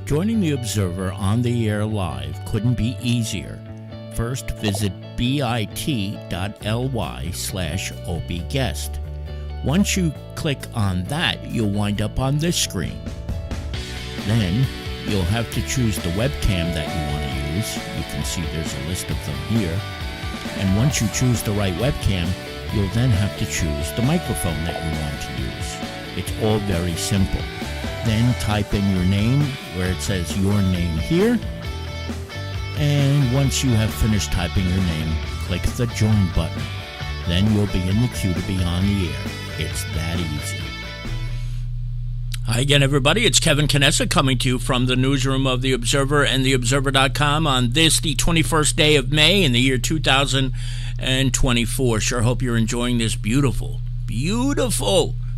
Joining the Observer on the air live couldn't be easier. First, visit bit.ly/obguest. Once you click on that, you'll wind up on this screen. Then, you'll have to choose the webcam that you want to use. You can see there's a list of them here. And once you choose the right webcam, you'll then have to choose the microphone that you want to use. It's all very simple. Then type in your name where it says your name here. And once you have finished typing your name, click the join button. Then you'll be in the queue to be on the air. It's that easy. Hi again, everybody. It's Kevin Canessa coming to you from the newsroom of The Observer and TheObserver.com on this, the 21st day of May in the year 2024. Sure hope you're enjoying this beautiful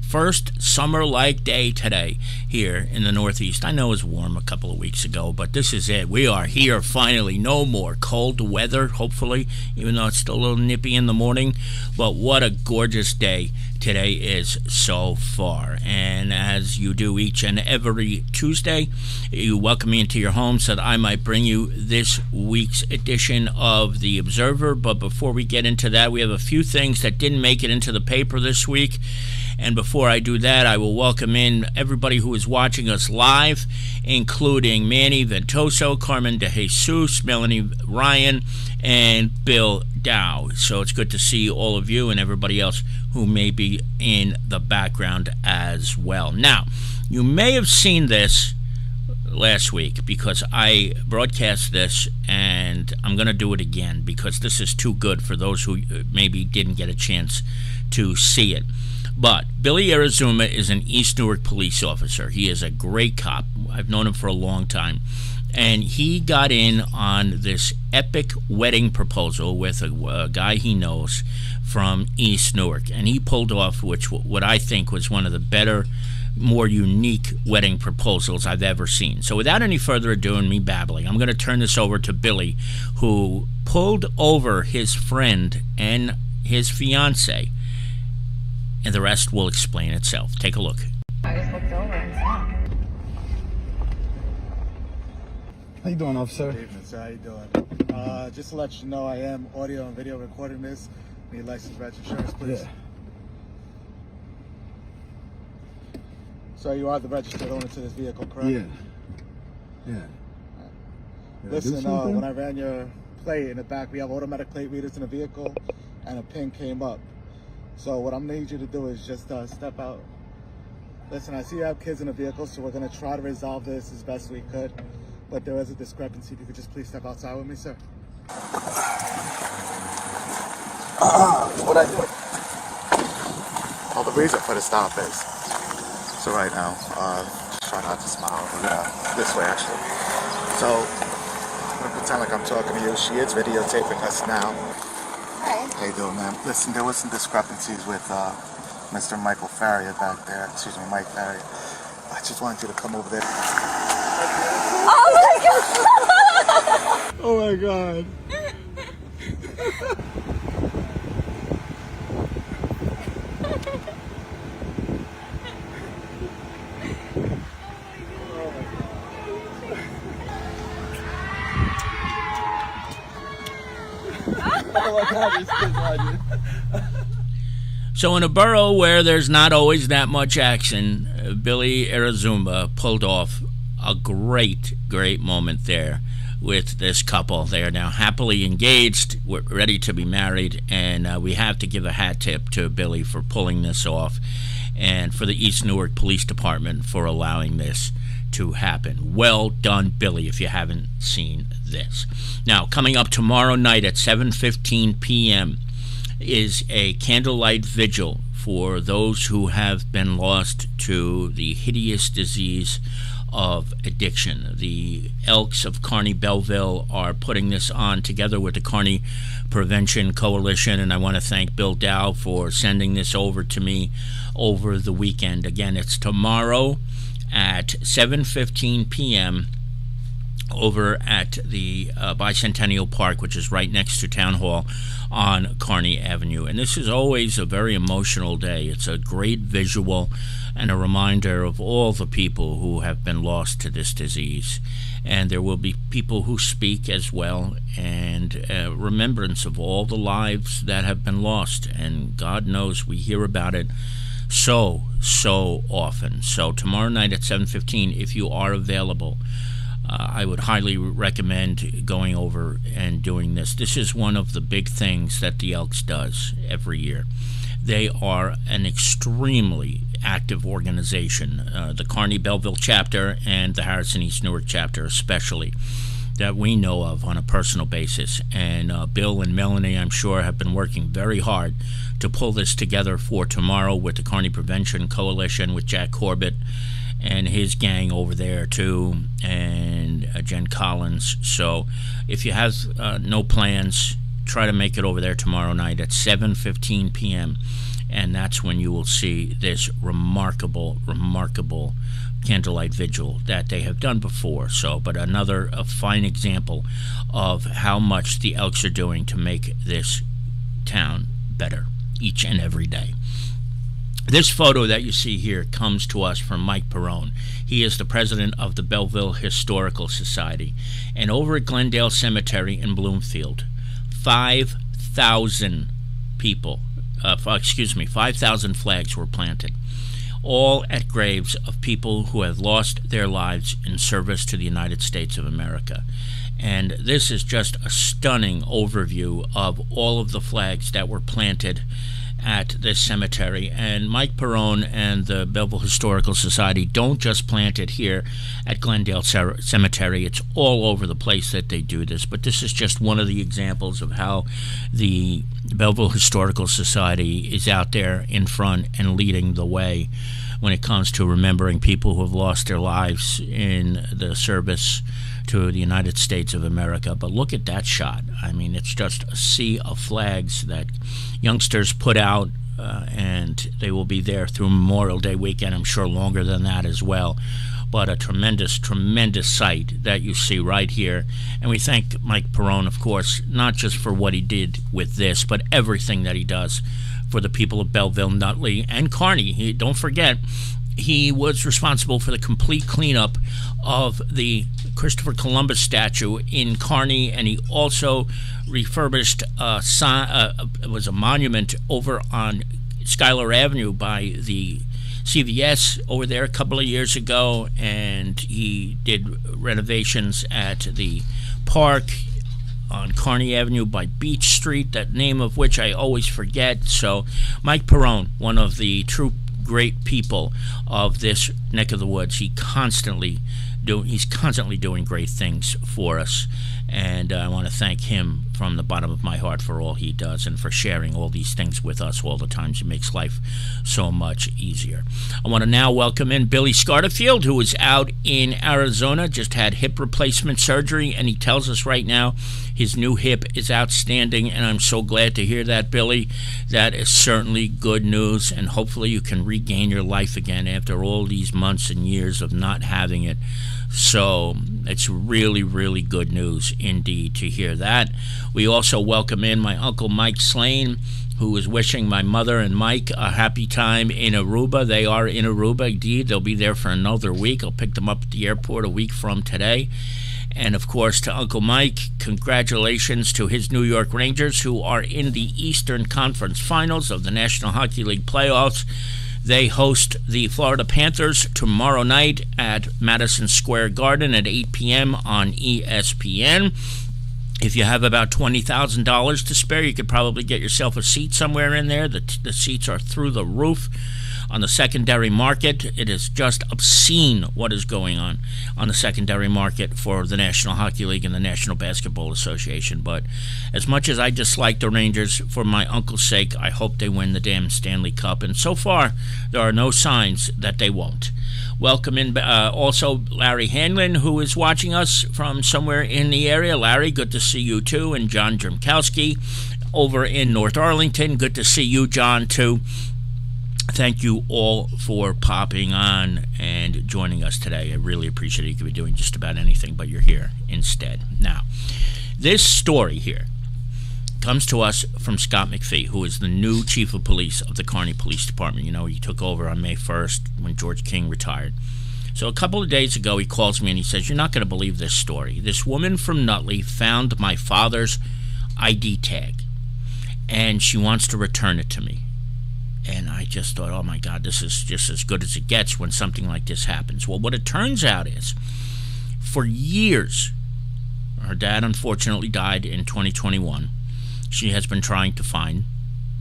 first summer-like day today here in the Northeast. I know it was warm a couple of weeks ago, but this is it. We are here finally. No more cold weather, hopefully, even though it's still a little nippy in the morning. But what a gorgeous day today is so far. And as you do each and every Tuesday, you welcome me into your home so that I might bring you this week's edition of The Observer. But before we get into that, we have a few things that didn't make it into the paper this week. And before I do that, I will welcome in everybody who is watching us live, including Manny Ventoso, Carmen De Jesus, Melanie Ryan, and Bill Dow. So it's good to see all of you and everybody else who may be in the background as well. Now, you may have seen this last week because I broadcast this, and I'm going to do it again because this is too good for those who maybe didn't get a chance to see it. But Billy Erezuma is an East Newark police officer. He is a great cop. I've known him for a long time. And he got in on this epic wedding proposal with a guy he knows from East Newark. And he pulled off what I think was one of the better, more unique wedding proposals I've ever seen. So without any further ado and me babbling, I'm going to turn this over to Billy, who pulled over his friend and his fiancée. And the rest will explain itself. Take a look. I just looked over and saw him. How you doing, officer? Good evening, sir. How you doing? Just to let you know, I am audio and video recording this. Need license, reg, insurance, please. Yeah. So you are the registered owner to this vehicle, correct? Yeah. Yeah. Listen, when I ran your plate in the back, we have automatic plate readers in the vehicle, and a pin came up. So what I'm gonna need you to do is just step out. Listen, I see you have kids in the vehicle, so we're gonna try to resolve this as best we could. But there is a discrepancy. If you could just please step outside with me, sir. What I do? Well, the reason for the stop is, so right now, just try not to smile. This way, actually. So, I'm gonna pretend like I'm talking to you. She is videotaping us now. How you doing, ma'am? Listen, there was some discrepancies with Mr. Michael Farrier back there. Excuse me, Mike Farrier. I just wanted you to come over there. Oh my God! Oh my God. So in a borough where there's not always that much action, Billy Erezuma pulled off a great moment there with this couple. They are now happily engaged, we're ready to be married, and we have to give a hat tip to Billy for pulling this off and for the East Newark Police Department for allowing this to happen. Well done, Billy, if you haven't seen this. Now, coming up tomorrow night at 7:15 p.m. is a candlelight vigil for those who have been lost to the hideous disease of addiction. The Elks of Kearny Belleville are putting this on together with the Kearny Prevention Coalition, and I want to thank Bill Dow for sending this over to me over the weekend. Again, it's tomorrow at 7:15 p.m. over at the Bicentennial Park, which is right next to Town Hall on Kearny Avenue. And this is always a very emotional day. It's a great visual and a reminder of all the people who have been lost to this disease. And there will be people who speak as well, and remembrance of all the lives that have been lost. And God knows we hear about it so often. So tomorrow night at 7:15, if you are available, I would highly recommend going over and doing this. This is one of the big things that the Elks does every year. They are an extremely active organization, the Kearny Belleville chapter and the Harrison East Newark chapter especially, that we know of on a personal basis. And Bill and Melanie, I'm sure, have been working very hard to pull this together for tomorrow with the Kearny Prevention Coalition, with Jack Corbett and his gang over there too, and Jen Collins. So if you have no plans, try to make it over there tomorrow night at 7:15 p.m. and that's when you will see this remarkable candlelight vigil that they have done before. So, but another fine example of how much the Elks are doing to make this town better each and every day. This photo that you see here comes to us from Mike Perrone. He is the president of the Belleville Historical Society. And over at Glendale Cemetery in Bloomfield, 5,000 people, 5,000 flags were planted, all at graves of people who have lost their lives in service to the United States of America. And this is just a stunning overview of all of the flags that were planted at this cemetery. And Mike Perrone and the Belleville Historical Society don't just plant it here at Glendale Cemetery. It's all over the place that they do this. But this is just one of the examples of how the Belleville Historical Society is out there in front and leading the way when it comes to remembering people who have lost their lives in the service to the United States of America. But look at that shot. I mean, it's just a sea of flags that youngsters put out, and they will be there through Memorial Day weekend, I'm sure longer than that as well. But a tremendous sight that you see right here. And we thank Mike Perrone, of course, not just for what he did with this, but everything that he does for the people of Belleville, Nutley, and Kearny. Don't forget, he was responsible for the complete cleanup of the Christopher Columbus statue in Kearny, and he also refurbished was a monument over on Schuyler Avenue by the CVS over there a couple of years ago, and he did renovations at the park on Kearny Avenue by Beach Street, that name of which I always forget. So Mike Perrone, one of the true great people of this neck of the woods, he's constantly doing great things for us, and I want to thank him from the bottom of my heart for all he does and for sharing all these things with us all the times. It makes life so much easier. I want to now welcome in Billy Scarterfield, who is out in Arizona, just had hip replacement surgery, and he tells us right now his new hip is outstanding, and I'm so glad to hear that, Billy. That is certainly good news, and hopefully you can regain your life again after all these months and years of not having it. So it's really good news indeed to hear that. We also welcome in my Uncle Mike Slane, who is wishing my mother and Mike a happy time in Aruba. They are in Aruba, indeed. They'll be there for another week. I'll pick them up at the airport a week from today. And, of course, to Uncle Mike, congratulations to his New York Rangers, who are in the Eastern Conference Finals of the National Hockey League playoffs. They host the Florida Panthers tomorrow night at Madison Square Garden at 8 p.m. on ESPN. If you have about $20,000 to spare, you could probably get yourself a seat somewhere in there. The seats are through the roof on the secondary market. It is just obscene what is going on the secondary market for the National Hockey League and the National Basketball Association. But as much as I dislike the Rangers, for my uncle's sake, I hope they win the damn Stanley Cup. And so far, there are no signs that they won't. Welcome in also Larry Hanlon, who is watching us from somewhere in the area. Larry, good to see you too. And John Drimkowski over in North Arlington. Good to see you, John, too. Thank you all for popping on and joining us today. I really appreciate it. You could be doing just about anything, but you're here instead. Now, this story here comes to us from Scott Macfie, who is the new chief of police of the Kearny Police Department. You know, he took over on May 1st when George King retired. So a couple of days ago, he calls me and he says, "You're not going to believe this story. This woman from Nutley found my father's ID tag, and she wants to return it to me." And I just thought, oh my God, this is just as good as it gets when something like this happens. Well, what it turns out is, for years, her dad unfortunately died in 2021. She has been trying to find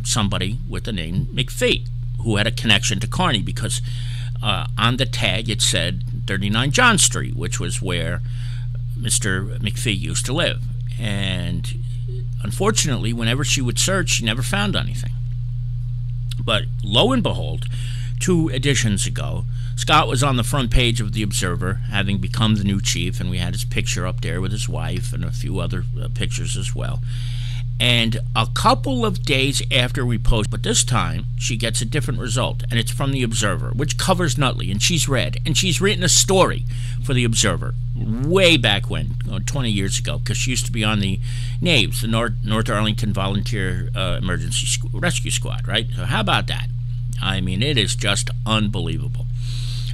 somebody with the name Macfie who had a connection to Kearny, because on the tag it said 39 John Street, which was where Mr. Macfie used to live. And unfortunately, whenever she would search, she never found anything. But lo and behold, 2 editions ago, Scott was on the front page of the Observer, having become the new chief, and we had his picture up there with his wife and a few other pictures as well. And a couple of days after we post, but this time she gets a different result, and it's from the Observer, which covers Nutley, and she's read, and she's written a story for the Observer way back when, 20 years ago, because she used to be on the NAVS, the North Arlington Volunteer Emergency Rescue Squad, right? So how about that? I mean, it is just unbelievable.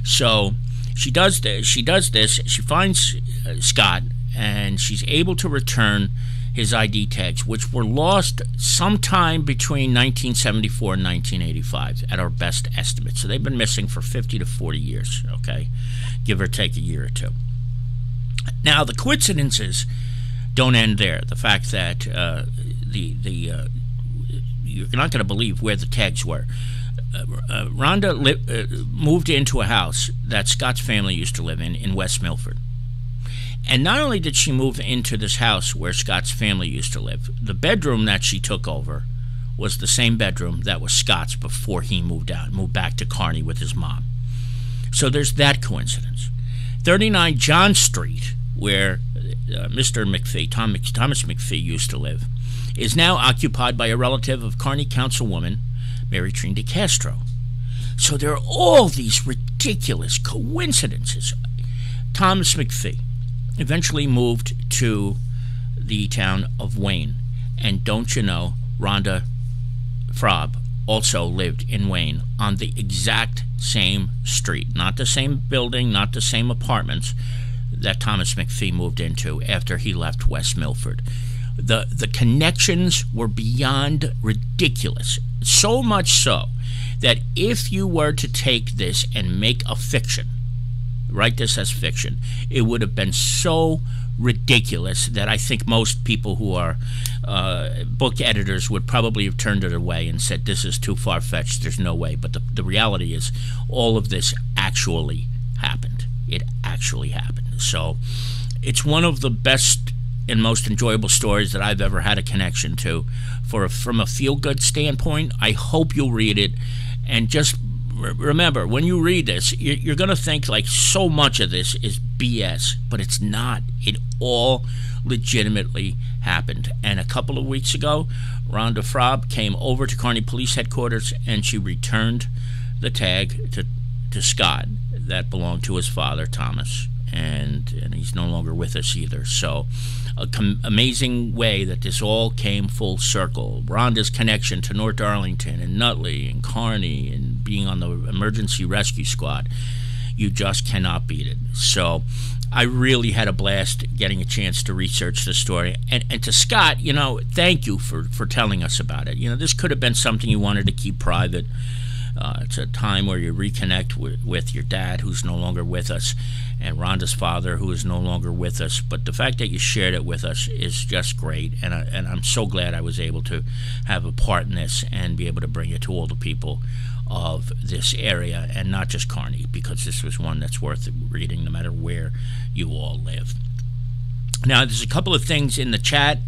So she does this. She finds Scott, and she's able to return his ID tags, which were lost sometime between 1974 and 1985 at our best estimate. So they've been missing for 50 to 40 years, okay? Give or take a year or two. Now, the coincidences don't end there. The fact that you're not going to believe where the tags were. Rhonda moved into a house that Scott's family used to live in West Milford. And not only did she move into this house where Scott's family used to live, the bedroom that she took over was the same bedroom that was Scott's before he moved back to Kearny with his mom. So there's that coincidence. 39 John Street, where Mr. Macfie, Thomas Macfie, used to live, is now occupied by a relative of Kearny Councilwoman Mary Trine DeCastro. So there are all these ridiculous coincidences. Thomas Macfie eventually moved to the town of Wayne. And don't you know, Rhonda Frob also lived in Wayne on the exact same street. Not the same building, not the same apartments that Thomas Macfie moved into after he left West Milford. The connections were beyond ridiculous. So much so that if you were to take this and make a fiction, write this as fiction, it would have been so ridiculous that I think most people who are book editors would probably have turned it away and said, this is too far-fetched, there's no way. But the reality is, all of this actually happened. It actually happened. So it's one of the best and most enjoyable stories that I've ever had a connection to. From a feel-good standpoint, I hope you'll read it. And just remember, when you read this, you're going to think like so much of this is BS, but it's not. It all legitimately happened. And a couple of weeks ago, Rhonda Frob came over to Kearny Police Headquarters, and she returned the tag to Scott that belonged to his father, Thomas. And he's no longer with us either. So amazing way that this all came full circle. Rhonda's connection to North Arlington and Nutley and Kearny and being on the emergency rescue squad, you just cannot beat it. So I really had a blast getting a chance to research the story. And to Scott, thank you for telling us about it. This could have been something you wanted to keep private. It's a time where you reconnect with your dad, who's no longer with us, and Rhonda's father, who is no longer with us. But the fact that you shared it with us is just great, and I'm so glad I was able to have a part in this and be able to bring it to all the people of this area, and not just Kearny, because this was one that's worth reading no matter where you all live. Now, there's a couple of things in the chat.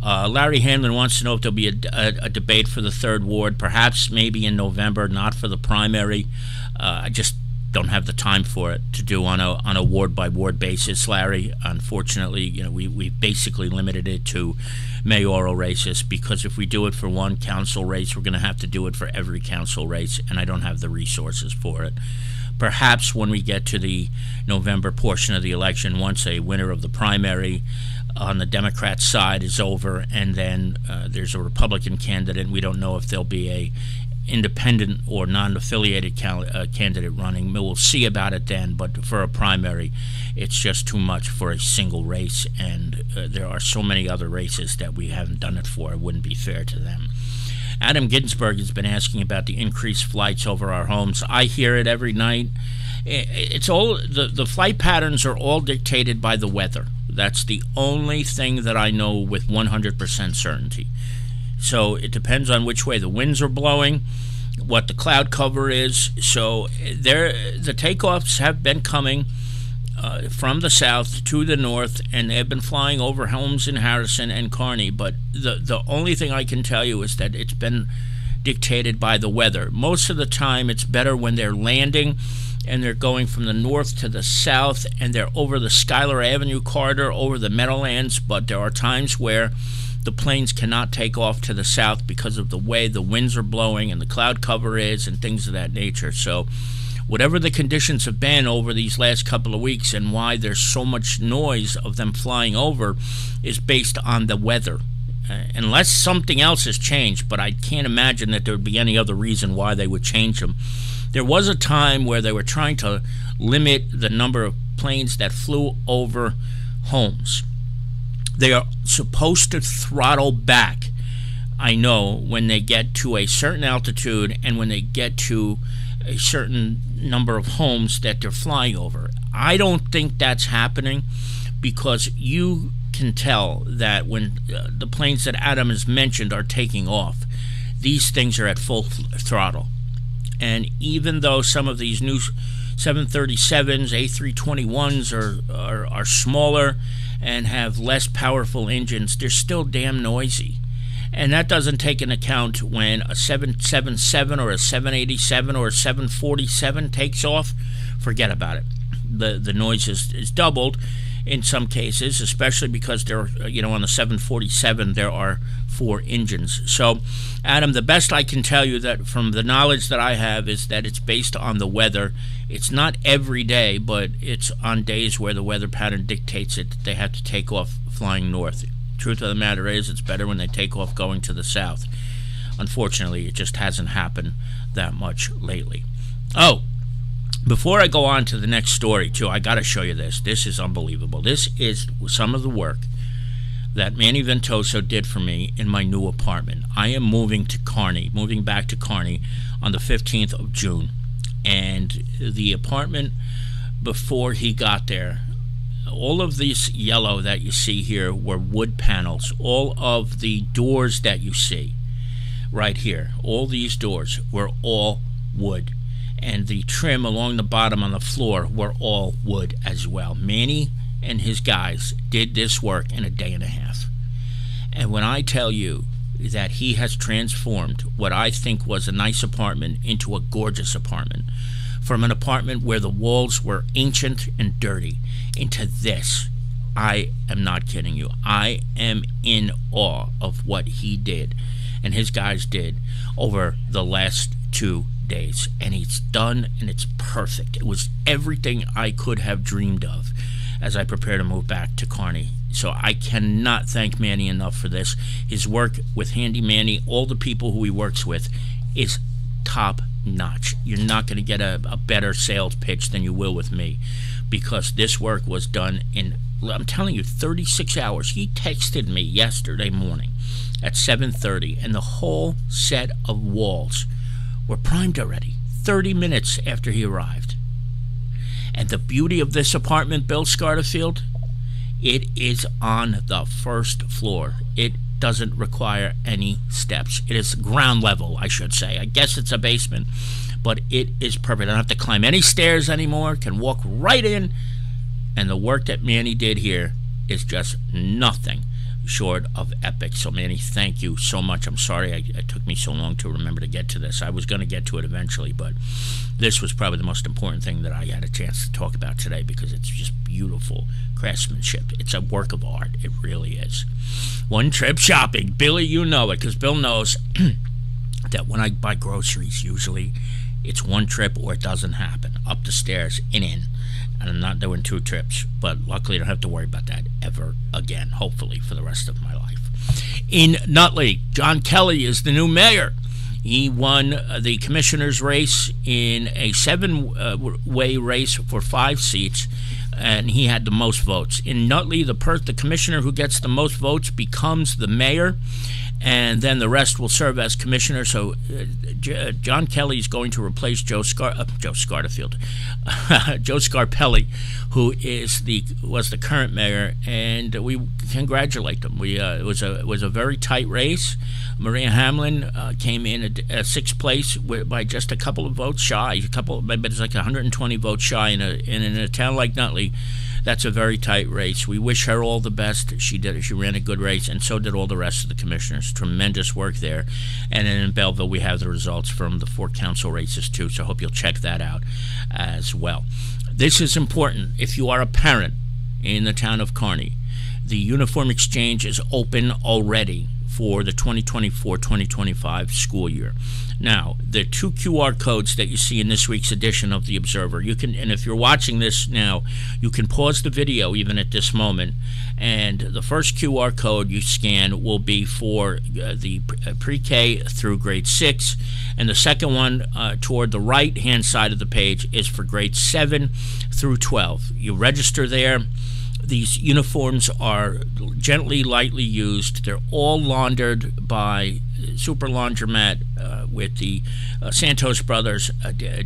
Larry Hanlon wants to know if there'll be a debate for the 3rd Ward, perhaps maybe in November, not for the primary. don't have the time for it to do on a ward by ward basis, Larry. Unfortunately, we basically limited it to mayoral races, because if we do it for one council race, we're going to have to do it for every council race, and I don't have the resources for it. Perhaps when we get to the November portion of the election, once a winner of the primary on the Democrat side is over, and then there's a Republican candidate, we don't know if there'll be a independent or non-affiliated candidate running. We'll see about it then, but for a primary, it's just too much for a single race, and there are so many other races that we haven't done it for. It wouldn't be fair to them. Adam Ginsburg has been asking about the increased flights over our homes. I hear it every night. It's all the flight patterns are all dictated by the weather. That's the only thing that I know with 100% certainty. So it depends on which way the winds are blowing, what the cloud cover is. So the takeoffs have been coming from the south to the north, and they've been flying over homes in Harrison and Kearny. But the only thing I can tell you is that it's been dictated by the weather. Most of the time, it's better when they're landing and they're going from the north to the south, and they're over the Schuyler Avenue corridor, over the Meadowlands. But there are times where the planes cannot take off to the south because of the way the winds are blowing and the cloud cover is and things of that nature. So whatever the conditions have been over these last couple of weeks, and why there's so much noise of them flying over, is based on the weather. Unless something else has changed, but I can't imagine that there would be any other reason why they would change them. There was a time where they were trying to limit the number of planes that flew over homes. They are supposed to throttle back, I know, when they get to a certain altitude and when they get to a certain number of homes that they're flying over. I don't think that's happening, because you can tell that when the planes that Adam has mentioned are taking off, these things are at full throttle. And even though some of these new 737s, A321s are smaller and have less powerful engines, they're still damn noisy. And that doesn't take into account when a 777 or a 787 or a 747 takes off. Forget about it. The noise is doubled in some cases, especially because they're, on the 747 there are 4 engines. So, Adam, the best I can tell you, that from the knowledge that I have, is that it's based on the weather. It's not every day, but it's on days where the weather pattern dictates it. They have to take off flying north. Truth of the matter is, it's better when they take off going to the south. Unfortunately, it just hasn't happened that much lately. Oh, before I go on to the next story, too, I got to show you this. This is unbelievable. This is some of the work that Manny Ventoso did for me in my new apartment. I am moving back to Kearny on the 15th of June. And the apartment, before he got there, all of this yellow that you see here were wood panels. All of the doors that you see right here, all these doors were all wood. And the trim along the bottom on the floor were all wood as well. Manny and his guys did this work in a day and a half. And when I tell you that he has transformed what I think was a nice apartment into a gorgeous apartment, from an apartment where the walls were ancient and dirty into this, I am not kidding you. I am in awe of what he did and his guys did over the last 2 days. And it's done, and it's perfect. It was everything I could have dreamed of as I prepare to move back to Kearny. So I cannot thank Manny enough for this. His work with Handy Manny, all the people who he works with, is top notch. You're not going to get a better sales pitch than you will with me, because this work was done in, I'm telling you, 36 hours. He texted me yesterday morning at 7:30, and the whole set of walls were primed already, 30 minutes after he arrived. And the beauty of this apartment, Bill Scarterfield, it is on the first floor. It doesn't require any steps. It is ground level, I should say. I guess it's a basement, but it is perfect. I don't have to climb any stairs anymore. Can walk right in. And the work that Manny did here is just nothing short of epic. So Manny, thank you so much. I'm sorry it took me so long to remember to get to this. I was going to get to it eventually, but this was probably the most important thing that I had a chance to talk about today, because it's just beautiful craftsmanship. It's a work of art. It really is. One trip shopping. Billy, you know it, because Bill knows that when I buy groceries, usually it's one trip or it doesn't happen. Up the stairs and in. And I'm not doing 2 trips, but luckily I don't have to worry about that ever again, hopefully, for the rest of my life. In Nutley, John Kelly is the new mayor. He won the commissioner's race in a 7-way race for 5 seats, and he had the most votes. In Nutley, the commissioner who gets the most votes becomes the mayor, and then the rest will serve as commissioner. So John Kelly is going to replace Joe Scarfield, Joe Scarpelli, who was the current mayor, and we congratulate them. It was a very tight race. Maria Hamlin came in at 6th place by just a couple of votes shy. But it's like 120 votes shy in a town like Nutley. That's a very tight race. We wish her all the best. She ran a good race, and so did all the rest of the commissioners. Tremendous work there. And then in Belleville, we have the results from the 4 council races too, so I hope you'll check that out as well. This is important. If you are a parent in the town of Kearny, the uniform exchange is open already for the 2024-2025 school year. Now, the 2 QR codes that you see in this week's edition of The Observer, and if you're watching this now, you can pause the video even at this moment, and the first QR code you scan will be for the pre-K through grade 6, and the second one toward the right-hand side of the page is for grade 7 through 12. You register there. These uniforms are gently, lightly used. They're all laundered by Super Laundromat with the Santos brothers,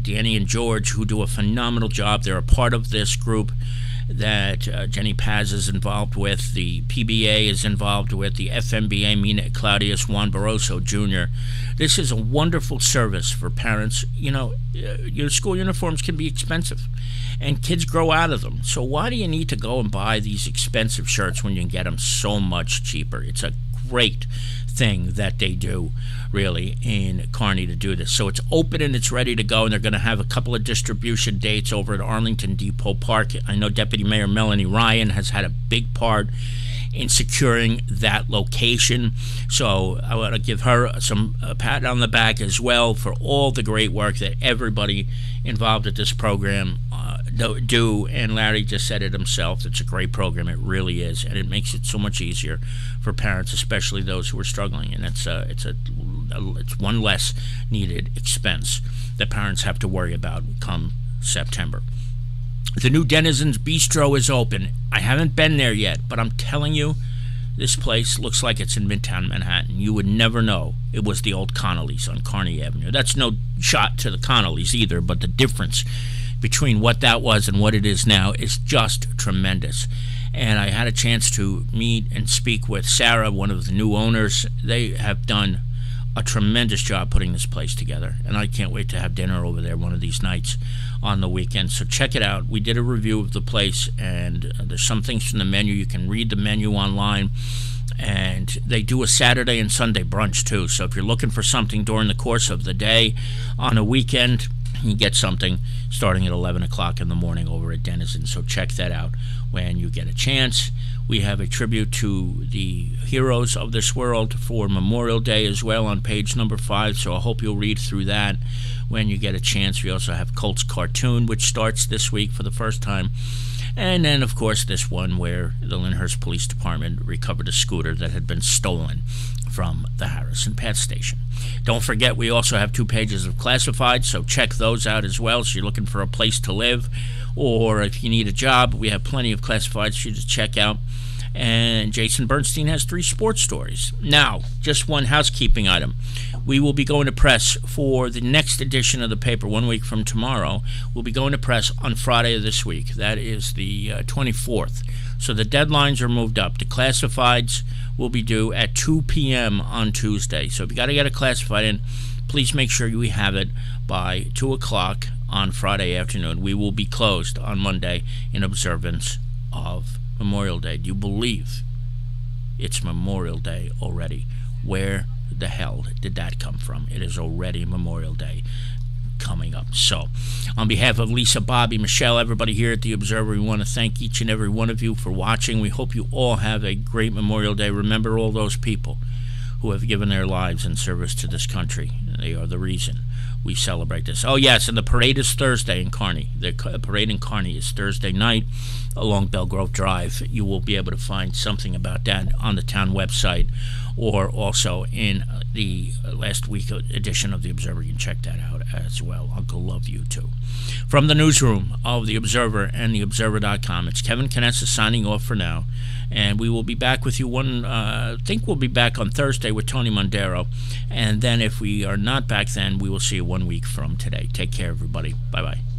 Danny and George, who do a phenomenal job. They're a part of this group that Jenny Paz is involved with, the PBA is involved with, the FMBA, Mina Claudius, Juan Barroso Jr. This is a wonderful service for parents. You know, your school uniforms can be expensive, and kids grow out of them. So why do you need to go and buy these expensive shirts when you can get them so much cheaper? It's a great thing that they do, really, in Kearny to do this. So it's open and it's ready to go, and they're going to have a couple of distribution dates over at Arlington Depot Park. I know Deputy Mayor Melanie Ryan has had a big part in securing that location, so I want to give her a pat on the back as well for all the great work that everybody involved at this program do. And Larry just said it himself. It's a great program. It really is, and it makes it so much easier for parents, especially those who are struggling. And it's one less needed expense that parents have to worry about come September. The new Denizens Bistro is open. I haven't been there yet, but I'm telling you, this place looks like it's in Midtown Manhattan. You would never know it was the old Connolly's on Kearny Avenue. That's no shot to the Connolly's either, but the difference between what that was and what it is now is just tremendous. And I had a chance to meet and speak with Sarah, one of the new owners. They have done a tremendous job putting this place together, and I can't wait to have dinner over there one of these nights on the weekend. So check it out. We did a review of the place, and there's some things from the menu. You can read the menu online, and they do a Saturday and Sunday brunch too. So if you're looking for something during the course of the day on a weekend, you get something starting at 11 o'clock in the morning over at Denizen. So check that out when you get a chance. We have a tribute to the heroes of this world for Memorial Day as well on page number 5, so I hope you'll read through that when you get a chance. We also have Colt's Cartoon, which starts this week for the first time. And then, of course, this one where the Lyndhurst Police Department recovered a scooter that had been stolen from the Harrison Path Station. Don't forget, we also have 2 pages of classified, so check those out as well. So you're looking for a place to live, or if you need a job, we have plenty of classifieds for you to check out. And Jason Bernstein has 3 sports stories. Now, just one housekeeping item. We will be going to press for the next edition of the paper 1 week from tomorrow. We'll be going to press on Friday of this week. That is the 24th. So the deadlines are moved up. The classifieds will be due at 2 p.m. on Tuesday. So if you got to get a classified in, please make sure you have it by 2 o'clock on Friday afternoon. We will be closed on Monday in observance of Memorial Day. Do you believe It's Memorial Day already. Where the hell did that come from? It is already Memorial Day coming up. So, on behalf of Lisa, Bobby, Michelle, everybody here at The Observer, we want to thank each and every one of you for watching. We hope you all have a great Memorial Day. Remember all those people who have given their lives in service to this country. They are the reason we celebrate this. Oh, yes, and the parade is Thursday in Kearny. The parade in Kearny is Thursday night along Belgrove Drive. You will be able to find something about that on the town website or also in the last week edition of The Observer. You can check that out as well. Uncle Love You, too. From the newsroom of The Observer and TheObserver.com, it's Kevin Canessa signing off for now. And we will be back with you I think we'll be back on Thursday with Tony Mondero. And then if we are not back then, we will see you 1 week from today. Take care, everybody. Bye-bye.